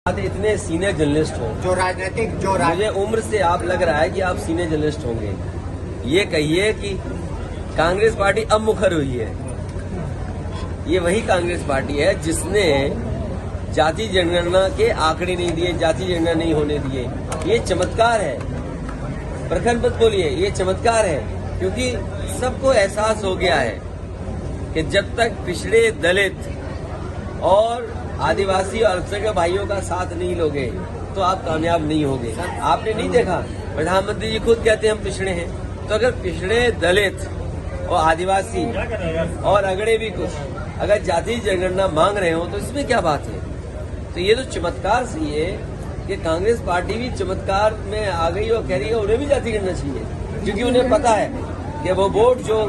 इतने senior journalist हो मुझे उम्र से आप लग रहा है कि आप सीनियर जर्नलिस्ट होंगे। ये कहिए कि कांग्रेस पार्टी अब मुखर हुई है। ये वही कांग्रेस पार्टी है जिसने जाति जनगणना के आंकड़े नहीं दिए, जाति जनगणना नहीं होने दिए। ये चमत्कार है, प्रखर मत बोलिए, ये चमत्कार है, क्योंकि सबको एहसास हो गया है कि जब तक पिछड़े, दलित और आदिवासी और अल्पसंख्यक भाइयों का साथ नहीं लोगे तो आप कामयाब नहीं होगे। आपने नहीं देखा, प्रधानमंत्री जी खुद कहते हैं हम पिछड़े हैं, तो अगर पिछड़े, दलित और आदिवासी और अगड़े भी कुछ अगर जाति जनगणना मांग रहे हो तो इसमें क्या बात है। तो ये तो चमत्कार सी है कि कांग्रेस पार्टी भी चमत्कार में आ गई और कह रही है उन्हें भी जाति करना चाहिए, क्योंकि उन्हें पता है कि वो वोट जो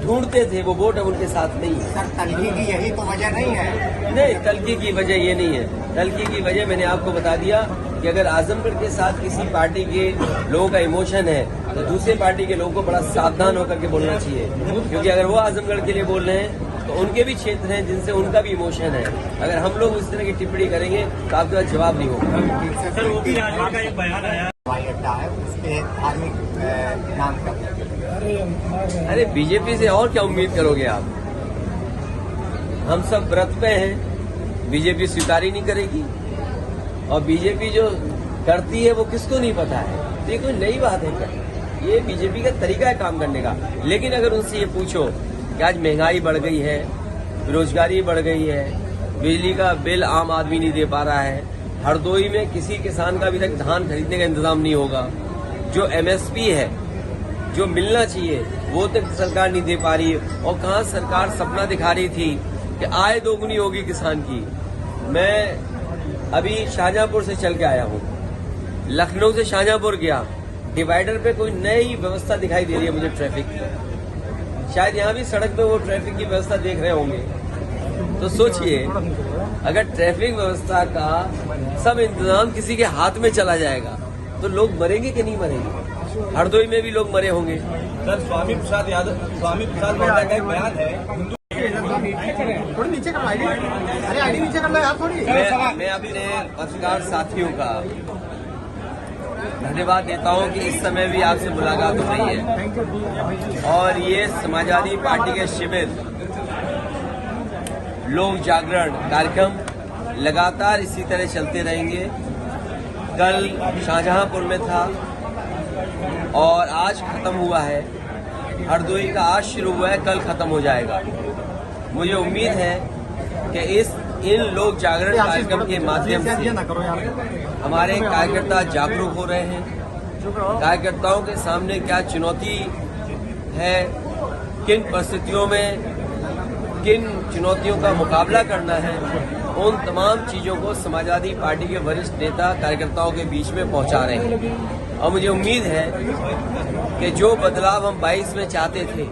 ढूंढते थे वो वोट अब उनके साथ नहीं है। सर, तल्खी की यही तो वजह नहीं है। नहीं, तल्खी की वजह ये नहीं है। तल्खी की वजह मैंने आपको बता दिया कि अगर आजमगढ़ के साथ किसी पार्टी के लोगों का इमोशन है तो दूसरे पार्टी के लोगों को बड़ा सावधान होकर के बोलना चाहिए, क्योंकि अगर वो आजमगढ़ के लिए बोल रहे हैं तो उनके भी क्षेत्र हैं जिनसे उनका भी इमोशन है। अगर हम लोग इस तरह की टिप्पणी करेंगे तो आपके पास जवाब नहीं होगा। सर, ओपी राजभर का एक बयान आया, हवाई अड्डा है, उसके धार्मिक नाम का। अरे बीजेपी से और क्या उम्मीद करोगे आप। हम सब व्रत पे हैं, बीजेपी स्वीकार ही नहीं करेगी, और बीजेपी जो करती है वो किसको नहीं पता है। तो ये कोई नई बात है क्या? ये बीजेपी का तरीका है काम करने का। लेकिन अगर उनसे ये पूछो कि आज महंगाई बढ़ गई है, बेरोजगारी बढ़ गई है, बिजली का बिल आम आदमी नहीं दे पा रहा है, हरदोई में किसी किसान का अभी तक धान खरीदने का इंतजाम नहीं होगा, जो एमएसपी है जो मिलना चाहिए वो तक सरकार नहीं दे पा रही है, और कहाँ सरकार सपना दिखा रही थी कि आय दोगुनी होगी किसान की। मैं अभी शाहजहांपुर से चल के आया हूँ, लखनऊ से शाहजहांपुर गया, डिवाइडर पे कोई नई व्यवस्था दिखाई दे रही है मुझे ट्रैफिक की। शायद यहाँ भी सड़क पे वो ट्रैफिक की व्यवस्था देख रहे होंगे। तो सोचिए, अगर ट्रैफिक व्यवस्था का सब इंतजाम किसी के हाथ में चला जाएगा तो लोग मरेंगे कि नहीं मरेंगे। हरदोई में भी लोग मरे होंगे। सर, स्वामी प्रसाद मौर्य का एक बयान है, थोड़ी नीचे कर आईडी, अरे आईडी नीचे कर लो यार थोड़ी। मैं अपने पत्रकार साथियों का धन्यवाद देता हूं कि इस समय भी आपसे मुलाकात हो रही है, और ये समाजवादी पार्टी के शिविर, लोक जागरण कार्यक्रम लगातार इसी तरह चलते रहेंगे। कल शाहजहांपुर में था और आज खत्म हुआ है, हरदोई का आज शुरू हुआ है, कल खत्म हो जाएगा। मुझे उम्मीद है कि इन लोक जागरण कार्यक्रम के माध्यम से हमारे कार्यकर्ता जागरूक हो रहे हैं। कार्यकर्ताओं के सामने क्या चुनौती है, किन परिस्थितियों में किन चुनौतियों का मुकाबला करना है, उन तमाम चीजों को समाजवादी पार्टी के वरिष्ठ नेता कार्यकर्ताओं के बीच में पहुंचा रहे हैं। और मुझे उम्मीद है कि जो बदलाव हम 22 में चाहते थे,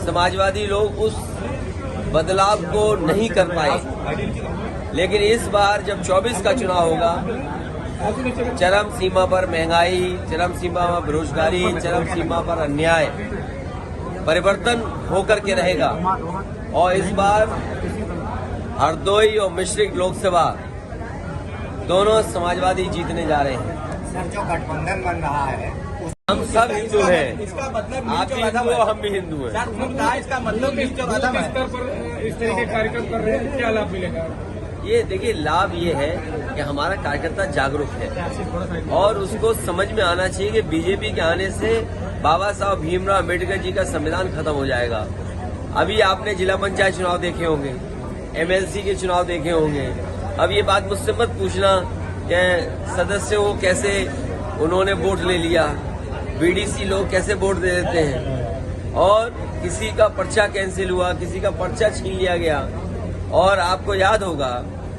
समाजवादी लोग उस बदलाव को नहीं कर पाए, लेकिन इस बार जब 24 का चुनाव होगा, चरम सीमा पर महंगाई, चरम सीमा पर बेरोजगारी, चरम सीमा पर अन्याय, परिवर्तन होकर के रहेगा। और इस बार हरदोई और मिश्रिक लोकसभा दोनों समाजवादी जीतने जा रहे हैं। सर, जो गठबंधन बन रहा है हम सब हिंदू हैं, इसका मतलब आप भी हिंदू हो, हम भी हिंदू हैं। इसका मतलब इस स्तर पर इस तरह के कार्यक्रम कर रहे हैं, क्या लाभ मिलेगा? ये देखिए, लाभ ये है कि हमारा कार्यकर्ता जागरूक है और उसको समझ में आना चाहिए कि बीजेपी के आने से बाबा साहब भीमराव अम्बेडकर जी का संविधान खत्म हो जाएगा। अभी आपने जिला पंचायत चुनाव देखे होंगे, एमएलसी के चुनाव देखे होंगे। अब ये बात मुझसे मत पूछना कि सदस्य को कैसे उन्होंने वोट ले लिया, बीडीसी लोग कैसे वोट दे देते हैं, और किसी का पर्चा कैंसिल हुआ, किसी का पर्चा छीन लिया गया। और आपको याद होगा,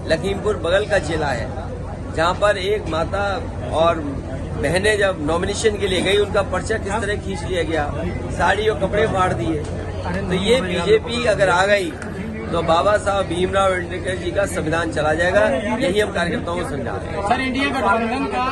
लखीमपुर बगल का जिला है जहां पर एक माता और बहनें जब नॉमिनेशन के लिए गई, उनका पर्चा किस तरह खींच लिया गया, साड़ी और कपड़े फाड़ दिए। तो ये बीजेपी अगर आ गई तो बाबा साहब भीमराव अम्बेडकर जी का संविधान चला जाएगा। यही हम कार्यकर्ताओं को समझा रहे हैं। सर, इंडिया गठबंधन का